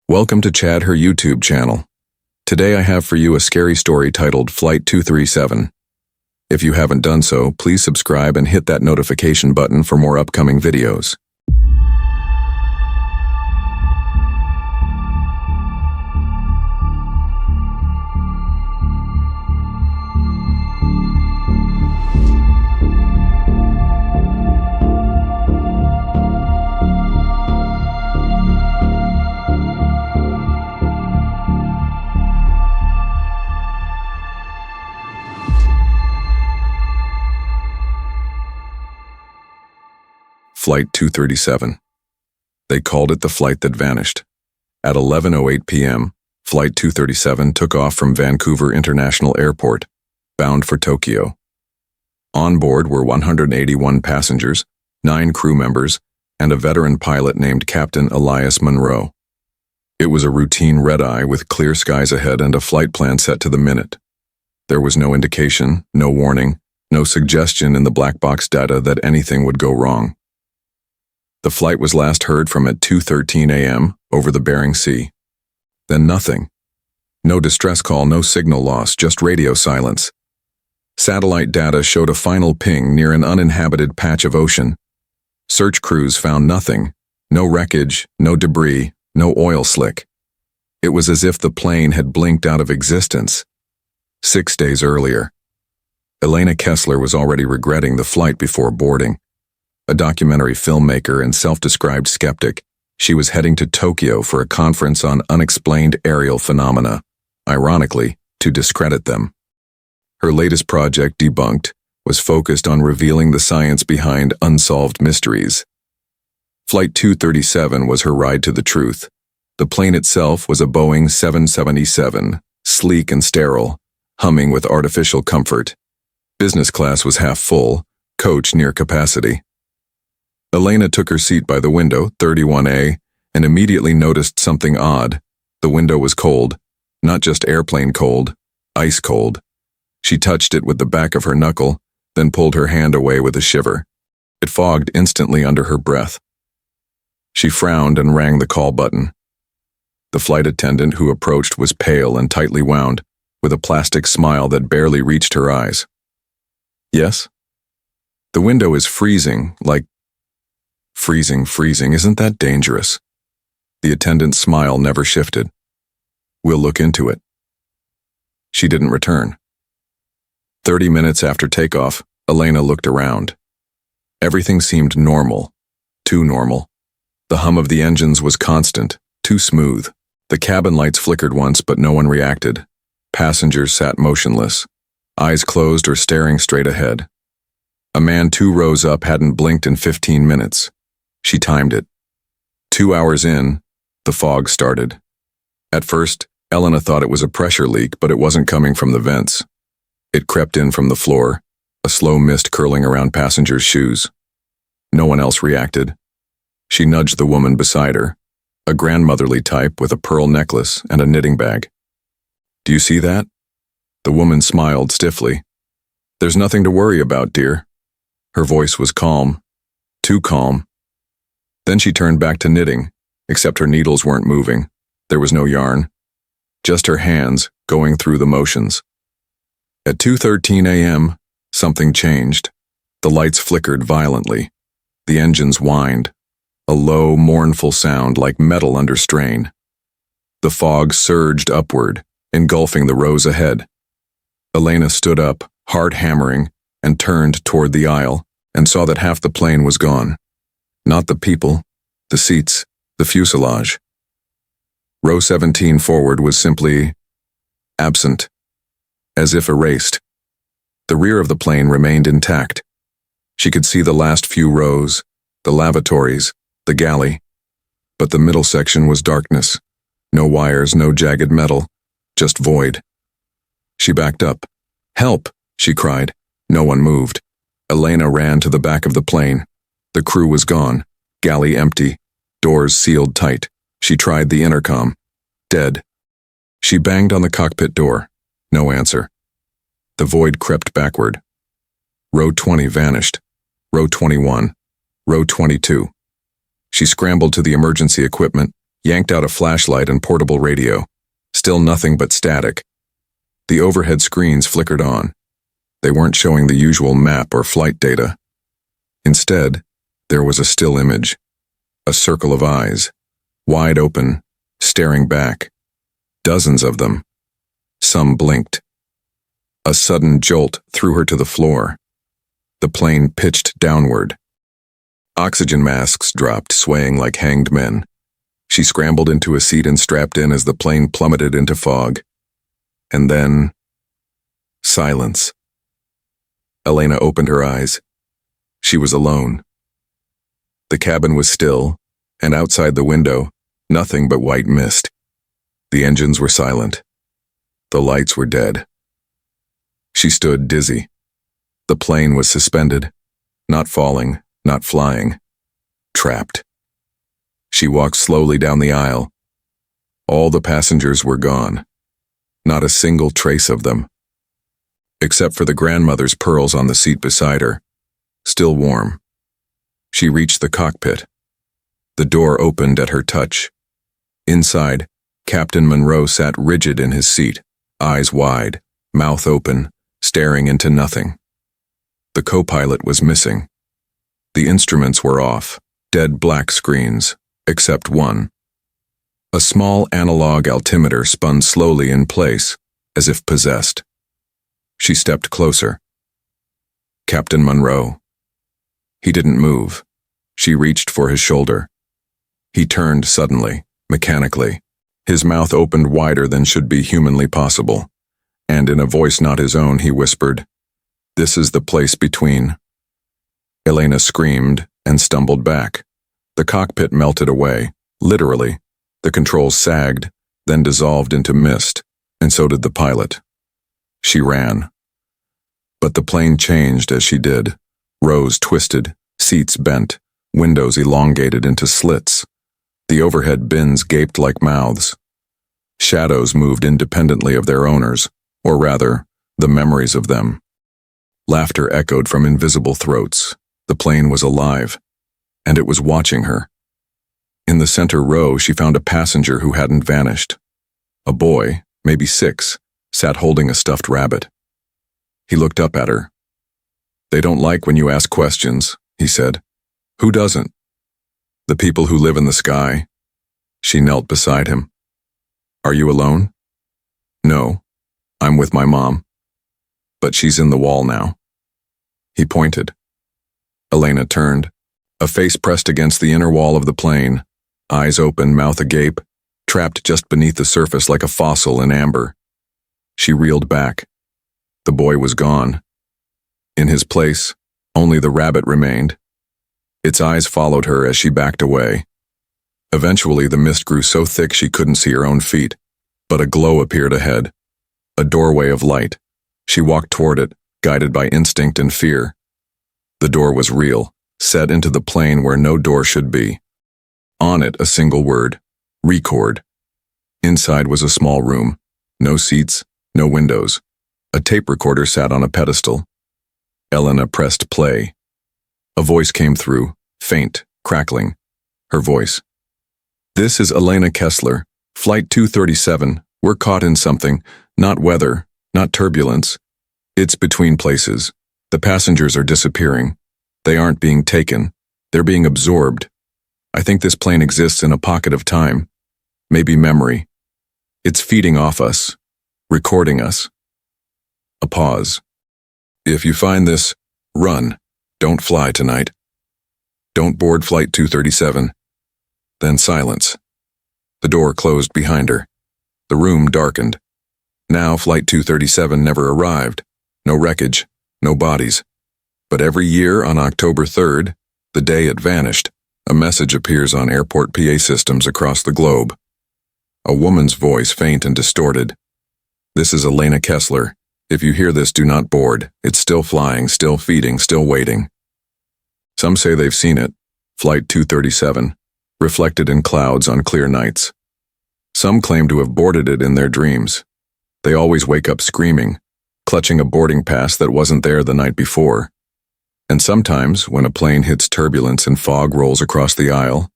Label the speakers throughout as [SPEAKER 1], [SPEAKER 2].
[SPEAKER 1] Welcome to Chad, her YouTube channel. Today I have for you a scary story titled Flight 237. If you haven't done so, please subscribe and hit that notification button for more upcoming videos. Flight 237. They called it the flight that vanished. At 11:08 p.m., Flight 237 took off from Vancouver International Airport, bound for Tokyo. On board were 181 passengers, 9 crew members, and a veteran pilot named Captain Elias Monroe. It was a routine red-eye with clear skies ahead and a flight plan set to the minute. There was no indication, no warning, no suggestion in the black box data that anything would go wrong. The flight was last heard from at 2:13 a.m. over the Bering Sea. Then nothing. No distress call, no signal loss, just radio silence. Satellite data showed a final ping near an uninhabited patch of ocean. Search crews found nothing. No wreckage, no debris, no oil slick. It was as if the plane had blinked out of existence. 6 days earlier. Elena Kessler was already regretting the flight before boarding. A documentary filmmaker and self-described skeptic, she was heading to Tokyo for a conference on unexplained aerial phenomena, ironically, to discredit them. Her latest project, Debunked, was focused on revealing the science behind unsolved mysteries. Flight 237 was her ride to the truth. The plane itself was a Boeing 777, sleek and sterile, humming with artificial comfort. Business class was half full, coach near capacity. Elena took her seat by the window, 31A, and immediately noticed something odd. The window was cold, not just airplane cold, ice cold. She touched it with the back of her knuckle, then pulled her hand away with a shiver. It fogged instantly under her breath. She frowned and rang the call button. The flight attendant who approached was pale and tightly wound, with a plastic smile that barely reached her eyes. Yes? The window is freezing, like Freezing, isn't that dangerous? The attendant's smile never shifted. We'll look into it. She didn't return. 30 minutes after takeoff, Elena looked around. Everything seemed normal, too normal. The hum of the engines was constant, too smooth. The cabin lights flickered once, but no one reacted. Passengers sat motionless, eyes closed or staring straight ahead. A man 2 rows up hadn't blinked in 15 minutes. She timed it. 2 hours in, the fog started. At first, Elena thought it was a pressure leak, but it wasn't coming from the vents. It crept in from the floor, a slow mist curling around passengers' shoes. No one else reacted. She nudged the woman beside her, a grandmotherly type with a pearl necklace and a knitting bag. Do you see that? The woman smiled stiffly. There's nothing to worry about, dear. Her voice was calm, too calm. Then she turned back to knitting, except her needles weren't moving. There was no yarn. Just her hands going through the motions. At 2:13 a.m., something changed. The lights flickered violently. The engines whined. A low, mournful sound like metal under strain. The fog surged upward, engulfing the rows ahead. Elena stood up, heart hammering, and turned toward the aisle, and saw that half the plane was gone. Not the people, the seats, the fuselage. Row 17 forward was simply absent, as if erased. The rear of the plane remained intact. She could see the last few rows, the lavatories, the galley. But the middle section was darkness. No wires, no jagged metal, just void. She backed up. Help, she cried. No one moved. Elena ran to the back of the plane. The crew was gone, galley empty, doors sealed tight. She tried the intercom. Dead. She banged on the cockpit door. No answer. The void crept backward. Row 20 vanished. Row 21. Row 22. She scrambled to the emergency equipment, yanked out a flashlight and portable radio. Still nothing but static. The overhead screens flickered on. They weren't showing the usual map or flight data. Instead, there was a still image. A circle of eyes, wide open, staring back. Dozens of them. Some blinked. A sudden jolt threw her to the floor. The plane pitched downward. Oxygen masks dropped, swaying like hanged men. She scrambled into a seat and strapped in as the plane plummeted into fog. And then, silence. Elena opened her eyes. She was alone. The cabin was still, and outside the window, nothing but white mist. The engines were silent. The lights were dead. She stood dizzy. The plane was suspended, not falling, not flying, trapped. She walked slowly down the aisle. All the passengers were gone. Not a single trace of them. Except for the grandmother's pearls on the seat beside her, still warm. She reached the cockpit. The door opened at her touch. Inside, Captain Monroe sat rigid in his seat, eyes wide, mouth open, staring into nothing. The co-pilot was missing. The instruments were off, dead black screens, except one. A small analog altimeter spun slowly in place, as if possessed. She stepped closer. Captain Monroe. He didn't move. She reached for his shoulder. He turned suddenly, mechanically. His mouth opened wider than should be humanly possible, and in a voice not his own he whispered, "This is the place between." Elena screamed and stumbled back. The cockpit melted away, literally. The controls sagged, then dissolved into mist, and so did the pilot. She ran. But the plane changed as she did. Rows twisted, seats bent, windows elongated into slits. The overhead bins gaped like mouths. Shadows moved independently of their owners, or rather, the memories of them. Laughter echoed from invisible throats. The plane was alive, and it was watching her. In the center row, she found a passenger who hadn't vanished. A boy, maybe 6, sat holding a stuffed rabbit. He looked up at her. "They don't like when you ask questions," he said. "Who doesn't? The people who live in the sky." She knelt beside him. "Are you alone?" "No, I'm with my mom. But she's in the wall now." He pointed. Elena turned. A face pressed against the inner wall of the plane, eyes open, mouth agape, trapped just beneath the surface like a fossil in amber. She reeled back. The boy was gone. In his place, only the rabbit remained. Its eyes followed her as she backed away. Eventually, the mist grew so thick she couldn't see her own feet, but a glow appeared ahead, a doorway of light. She walked toward it, guided by instinct and fear. The door was real, set into the plane where no door should be. On it, a single word, record. Inside was a small room, no seats, no windows. A tape recorder sat on a pedestal. Elena pressed play. A voice came through, faint, crackling. Her voice. "This is Elena Kessler, Flight 237. We're caught in something, not weather, not turbulence. It's between places. The passengers are disappearing. They aren't being taken. They're being absorbed. I think this plane exists in a pocket of time, maybe memory. It's feeding off us, recording us." A pause. "If you find this, run. Don't fly tonight. Don't board Flight 237. Then silence. The door closed behind her. The room darkened. Now Flight 237 never arrived. No wreckage, no bodies. But every year on October 3rd, the day it vanished, a message appears on airport PA systems across the globe. A woman's voice, faint and distorted. "This is Elena Kessler. If you hear this, do not board. It's still flying, still feeding, still waiting." Some say they've seen it, Flight 237, reflected in clouds on clear nights. Some claim to have boarded it in their dreams. They always wake up screaming, clutching a boarding pass that wasn't there the night before. And sometimes, when a plane hits turbulence and fog rolls across the aisle,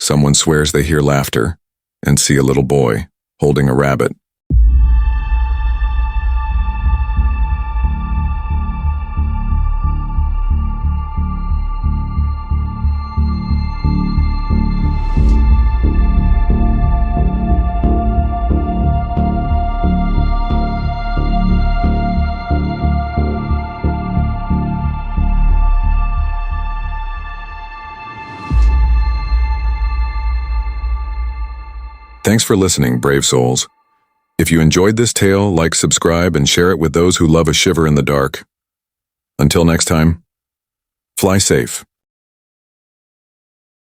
[SPEAKER 1] someone swears they hear laughter, and see a little boy holding a rabbit. Thanks for listening, brave souls. If you enjoyed this tale, like, subscribe, and share it with those who love a shiver in the dark. Until next time, fly safe.